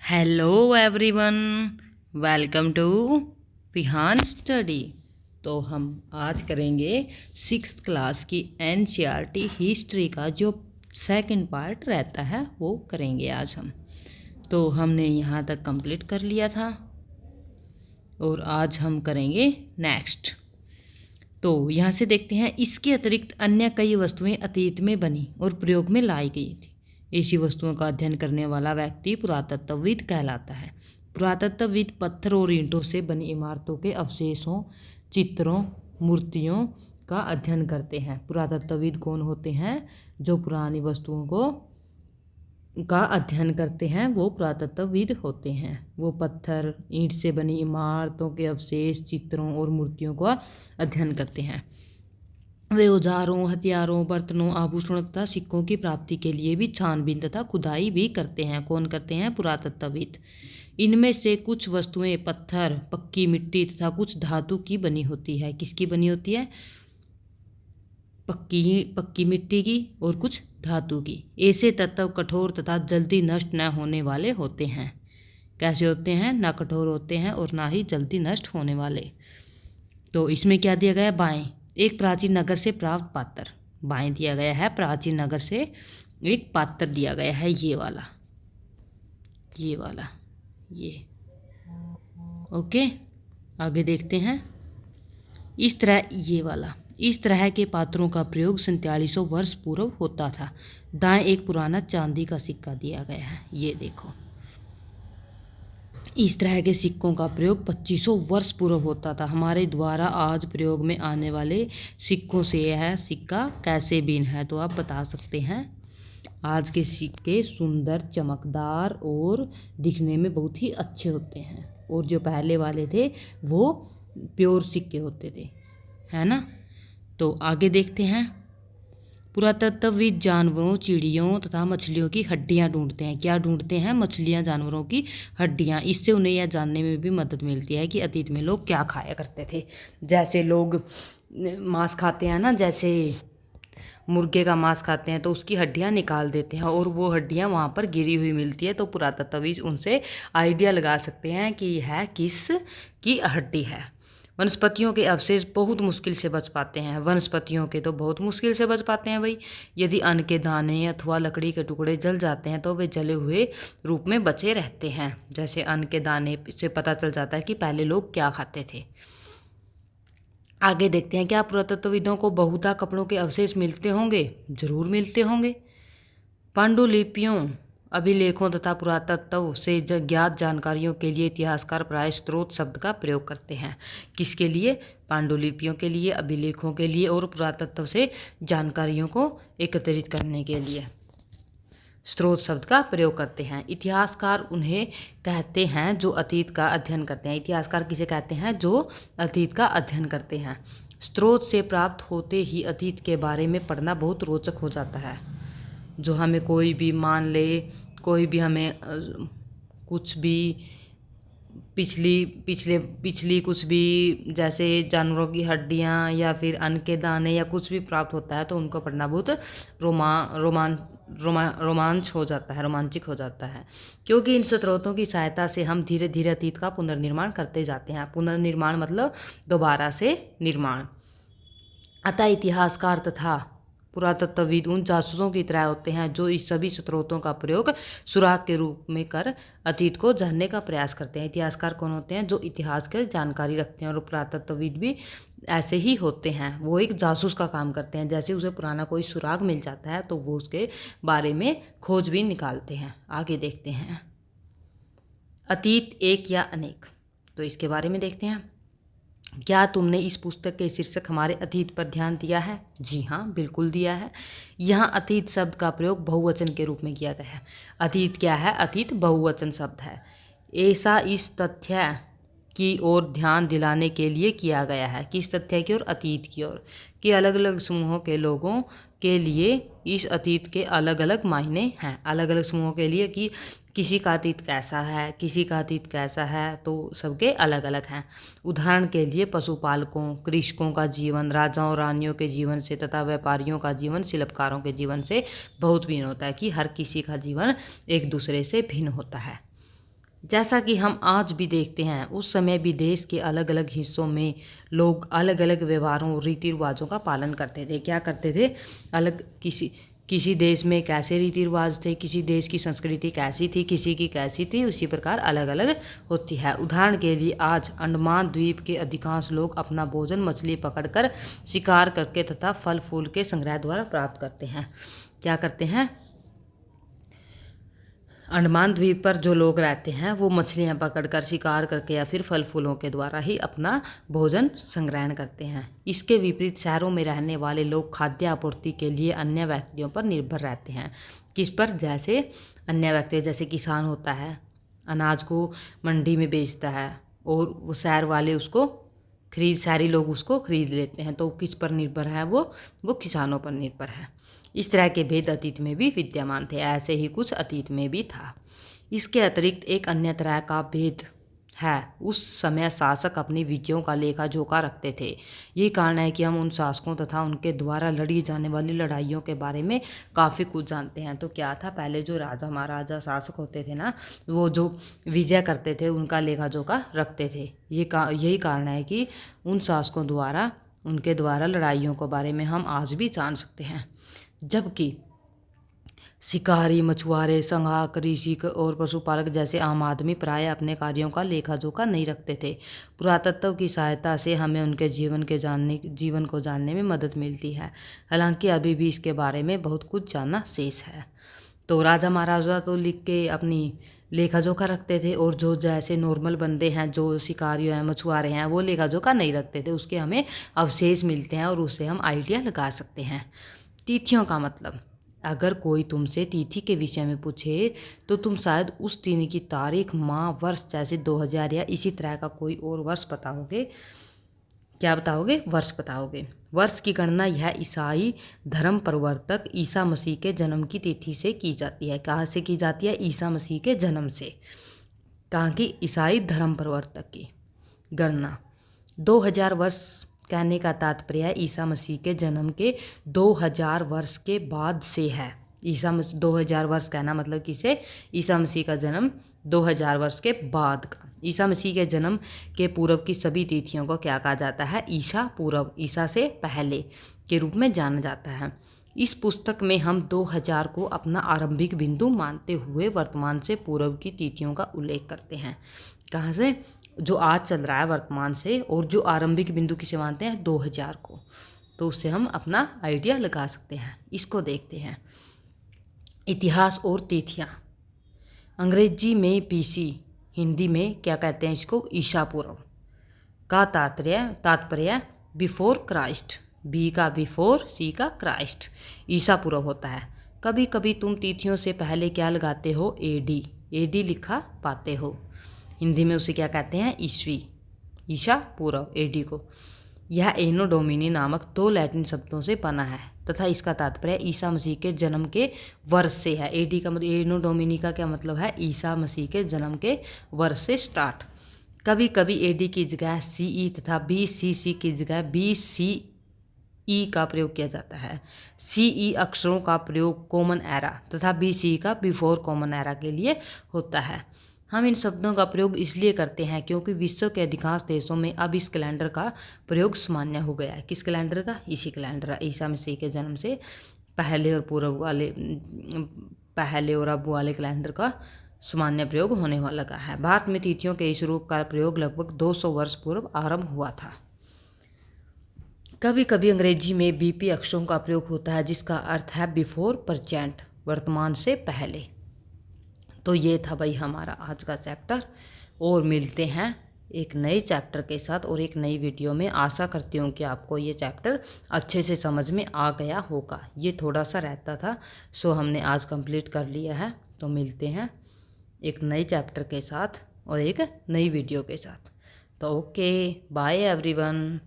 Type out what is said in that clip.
Hello everyone, welcome to Pihan study. तो हम आज करेंगे 6th क्लास की एनसीईआरटी हिस्ट्री का जो सेकंड पार्ट रहता है वो करेंगे आज हम। तो हमने यहाँ तक कंप्लीट कर लिया था और आज हम करेंगे नेक्स्ट। तो यहाँ से देखते हैं, इसके अतिरिक्त अन्य कई वस्तुएं अतीत में बनी और प्रयोग में लाई गई थी। ऐसी वस्तुओं का अध्ययन करने वाला व्यक्ति पुरातत्वविद कहलाता है। पुरातत्वविद पत्थर और ईंटों से बनी इमारतों के अवशेषों, चित्रों, मूर्तियों का अध्ययन करते हैं। पुरातत्वविद कौन होते हैं? जो पुरानी वस्तुओं का अध्ययन करते हैं वो पुरातत्वविद होते हैं। वो पत्थर ईंट से बनी इमारतों के अवशेष, चित्रों और मूर्तियों का अध्ययन करते हैं। वे औजारों, हथियारों, बर्तनों, आभूषणों तथा सिक्कों की प्राप्ति के लिए भी छानबीन तथा खुदाई भी करते हैं। कौन करते हैं? पुरातत्वविद। इनमें से कुछ वस्तुएं पत्थर, पक्की मिट्टी तथा कुछ धातु की बनी होती है। किसकी बनी होती है? पक्की मिट्टी की और कुछ धातु की। ऐसे तत्व कठोर तथा जल्दी नष्ट न होने वाले होते हैं। कैसे होते हैं? ना कठोर होते हैं और ना ही जल्दी नष्ट होने वाले। तो इसमें क्या दिया गया है? बाएं, एक प्राचीन नगर से प्राप्त पात्र। बाएं दिया गया है प्राचीन नगर से एक पात्र दिया गया है, ये वाला, ये। ओके, आगे देखते हैं। इस तरह के पात्रों का प्रयोग 4700 वर्ष पूर्व होता था। दाएं एक पुराना चांदी का सिक्का दिया गया है, ये देखो। इस तरह के सिक्कों का प्रयोग 2500 वर्ष पूर्व होता था। हमारे द्वारा आज प्रयोग में आने वाले सिक्कों से यह सिक्का कैसे भिन्न है, तो आप बता सकते हैं। आज के सिक्के सुंदर, चमकदार और दिखने में बहुत ही अच्छे होते हैं, और जो पहले वाले थे वो प्योर सिक्के होते थे, है ना। तो आगे देखते हैं। पुरातत्वविद जानवरों, चिड़ियों तथा मछलियों की हड्डियां ढूंढते हैं। क्या ढूंढते हैं? मछलियां, जानवरों की हड्डियां। इससे उन्हें यह जानने में भी मदद मिलती है कि अतीत में लोग क्या खाया करते थे। जैसे लोग मांस खाते हैं ना, जैसे मुर्गे का मांस खाते हैं तो उसकी हड्डियां निकाल देते हैं और वो हड्डियां वहाँ पर गिरी हुई मिलती है, तो पुरातत्वविद उनसे आइडिया लगा सकते हैं कि यह किस की हड्डी है। वनस्पतियों के अवशेष बहुत मुश्किल से बच पाते हैं। वनस्पतियों के तो बहुत मुश्किल से बच पाते हैं भाई। यदि अन्न के दाने अथवा लकड़ी के टुकड़े जल जाते हैं तो वे जले हुए रूप में बचे रहते हैं। जैसे अन्न के दाने से पता चल जाता है कि पहले लोग क्या खाते थे। आगे देखते हैं। क्या पुरातत्वविदों को बहुधा कपड़ों के अवशेष मिलते होंगे? जरूर मिलते होंगे। पांडुलिपियों, अभिलेखों तथा पुरातत्व से ज्ञात जानकारियों के लिए इतिहासकार प्रायः स्रोत शब्द का प्रयोग करते हैं। किसके लिए? पांडुलिपियों के लिए, अभिलेखों के लिए और पुरातत्व से जानकारियों को एकत्रित करने के लिए स्रोत शब्द का प्रयोग करते हैं। इतिहासकार उन्हें कहते हैं जो अतीत का अध्ययन करते हैं। इतिहासकार किसे कहते हैं? जो अतीत का अध्ययन करते हैं। स्रोत से प्राप्त होते ही अतीत के बारे में पढ़ना बहुत रोचक हो जाता है। जो हमें कोई भी, मान ले कोई भी हमें कुछ भी पिछली कुछ भी, जैसे जानवरों की हड्डियां या फिर अन्न के दाने या कुछ भी प्राप्त होता है तो उनको पढ़ना बहुत रोमांच हो जाता है, रोमांचिक हो जाता है, क्योंकि इन स्रोतों की सहायता से हम धीरे धीरे अतीत का पुनर्निर्माण करते जाते हैं। पुनर्निर्माण मतलब दोबारा से निर्माण। अतः इतिहासकार तथा पुरातत्वविद उन जासूसों की तरह होते हैं जो इस सभी स्रोतों का प्रयोग सुराग के रूप में कर अतीत को जानने का प्रयास करते हैं। इतिहासकार कौन होते हैं? जो इतिहास की जानकारी रखते हैं, और पुरातत्वविद भी ऐसे ही होते हैं। वो एक जासूस का काम करते हैं। जैसे उसे पुराना कोई सुराग मिल जाता है तो वो उसके बारे में खोजबीन निकालते हैं। आगे देखते हैं। अतीत एक या अनेक, तो इसके बारे में देखते हैं। क्या तुमने इस पुस्तक के शीर्षक हमारे अतीत पर ध्यान दिया है? जी हाँ, बिल्कुल दिया है। यहाँ अतीत शब्द का प्रयोग बहुवचन के रूप में किया गया है। अतीत क्या है? अतीत बहुवचन शब्द है। ऐसा इस तथ्य की ओर ध्यान दिलाने के लिए किया गया है। किस तथ्य की ओर? अतीत की ओर, कि अलग अलग समूहों के लोगों के लिए इस अतीत के अलग अलग मायने हैं। अलग अलग समूहों के लिए कि किसी का अतीत कैसा है, किसी का अतीत कैसा है, तो सबके अलग अलग हैं। उदाहरण के लिए पशुपालकों, कृषकों का जीवन राजाओं रानियों के जीवन से तथा व्यापारियों का जीवन शिल्पकारों के जीवन से बहुत भिन्न होता है, कि हर किसी का जीवन एक दूसरे से भिन्न होता है। जैसा कि हम आज भी देखते हैं, उस समय भी देश के अलग अलग हिस्सों में लोग अलग अलग व्यवहारों रीति रिवाजों का पालन करते थे। क्या करते थे? अलग किसी देश में कैसे रीति रिवाज थे, किसी देश की संस्कृति कैसी थी, किसी की कैसी थी, उसी प्रकार अलग अलग होती है। उदाहरण के लिए आज अंडमान द्वीप के अधिकांश लोग अपना भोजन मछली पकड़कर, शिकार करके तथा फल फूल के संग्रह द्वारा प्राप्त करते हैं। क्या करते हैं? अंडमान द्वीप पर जो लोग रहते हैं वो मछलियाँ पकड़कर, शिकार करके या फिर फल फूलों के द्वारा ही अपना भोजन संग्रहण करते हैं। इसके विपरीत शहरों में रहने वाले लोग खाद्य आपूर्ति के लिए अन्य व्यक्तियों पर निर्भर रहते हैं। किस पर? जैसे अन्य व्यक्ति, जैसे किसान होता है, अनाज को मंडी में बेचता है और वो शहर वाले उसको शहरी लोग उसको खरीद लेते हैं। तो किस पर निर्भर है? वो किसानों पर निर्भर है। इस तरह के भेद अतीत में भी विद्यमान थे, ऐसे ही कुछ अतीत में भी था। इसके अतिरिक्त एक अन्य तरह का भेद है, उस समय शासक अपनी विजयों का लेखा जोखा रखते थे। यही कारण है कि हम उन शासकों तथा उनके द्वारा लड़ी जाने वाली लड़ाइयों के बारे में काफ़ी कुछ जानते हैं। तो क्या था? पहले जो राजा महाराजा शासक होते थे ना, वो जो विजय करते थे उनका लेखा जोखा रखते थे। यही कारण है कि उन शासकों द्वारा, उनके द्वारा लड़ाइयों के बारे में हम आज भी जान सकते हैं। जबकि शिकारी, मछुआरे, संग्राहक, कृषि और पशुपालक जैसे आम आदमी प्राय अपने कार्यों का लेखा जोखा नहीं रखते थे। पुरातत्व की सहायता से हमें उनके जीवन को जानने में मदद मिलती है। हालांकि अभी भी इसके बारे में बहुत कुछ जानना शेष है। तो राजा महाराजा तो लिख के अपनी लेखा जोखा रखते थे, और जो जैसे नॉर्मल बंदे हैं, जो शिकारी हैं, मछुआरे हैं, वो लेखा जोखा नहीं रखते थे। उसके हमें अवशेष मिलते हैं और उससे हम आइडिया लगा सकते हैं। तिथियों का मतलब, अगर कोई तुमसे तिथि के विषय में पूछे तो तुम शायद उस दिन की तारीख, माह, वर्ष, जैसे 2000 या इसी तरह का कोई और वर्ष बताओगे। क्या बताओगे? वर्ष बताओगे। वर्ष की गणना यह ईसाई धर्म प्रवर्तक ईसा मसीह के जन्म की तिथि से की जाती है। कहाँ से की जाती है? ईसा मसीह के जन्म से। कहाँ की? ईसाई धर्म प्रवर्तक की गणना 2000 वर्ष कहने का तात्पर्य है ईसा मसीह के जन्म के 2000 वर्ष के बाद से है। 2000 वर्ष कहना मतलब किसे? ईसा मसीह का जन्म 2000 वर्ष के बाद का। ईसा मसीह के जन्म के पूर्व की सभी तिथियों को क्या कहा जाता है? ईसा पूर्व, ईसा से पहले के रूप में जाना जाता है। इस पुस्तक में हम 2000 को अपना आरंभिक बिंदु मानते हुए वर्तमान से पूर्व की तिथियों का उल्लेख करते हैं। कहाँ से? जो आज चल रहा है वर्तमान से, और जो आरंभिक बिंदु किसे मानते हैं? 2000 को। तो उससे हम अपना आइडिया लगा सकते हैं। इसको देखते हैं। इतिहास और तिथियाँ। अंग्रेजी में BC, हिंदी में क्या कहते हैं इसको? ईसा पूर्व का तात्पर्य बिफोर क्राइस्ट। B का बिफोर, C का क्राइस्ट। ईसा पूर्व होता है। कभी कभी तुम तिथियों से पहले क्या लगाते हो? AD लिखा पाते हो। हिंदी में उसे क्या कहते हैं? ईस्वी, ईसा पूर्व, AD को। यह एनो डोमिनी नामक 2 लैटिन शब्दों से बना है तथा इसका तात्पर्य ईसा मसीह के जन्म के वर्ष से है। AD का मतलब, एनो डोमिनी का क्या मतलब है? ईसा मसीह के जन्म के वर्ष से स्टार्ट। कभी कभी AD की जगह CE तथा BCC की जगह BCE का प्रयोग किया जाता है। CE अक्षरों का प्रयोग कॉमन एरा तथा BCE का बिफोर कॉमन एरा के लिए होता है। हम इन शब्दों का प्रयोग इसलिए करते हैं क्योंकि विश्व के अधिकांश देशों में अब इस कैलेंडर का प्रयोग सामान्य हो गया है। किस कैलेंडर का? इसी कैलेंडर का, ईसा मसीह के जन्म से पहले और पूर्व वाले, पहले और अब वाले कैलेंडर का सामान्य प्रयोग होने वाला लगा है। भारत में तिथियों के इस रूप का प्रयोग लगभग 200 वर्ष पूर्व आरंभ हुआ था। कभी कभी अंग्रेजी में BP अक्षरों का प्रयोग होता है जिसका अर्थ है बिफोर प्रेजेंट, वर्तमान से पहले। तो ये था भाई हमारा आज का चैप्टर, और मिलते हैं एक नए चैप्टर के साथ और एक नई वीडियो में। आशा करती हूँ कि आपको ये चैप्टर अच्छे से समझ में आ गया होगा। ये थोड़ा सा रहता था, सो हमने आज कंप्लीट कर लिया है। तो मिलते हैं एक नए चैप्टर के साथ और एक नई वीडियो के साथ। तो ओके, बाय एवरीवन।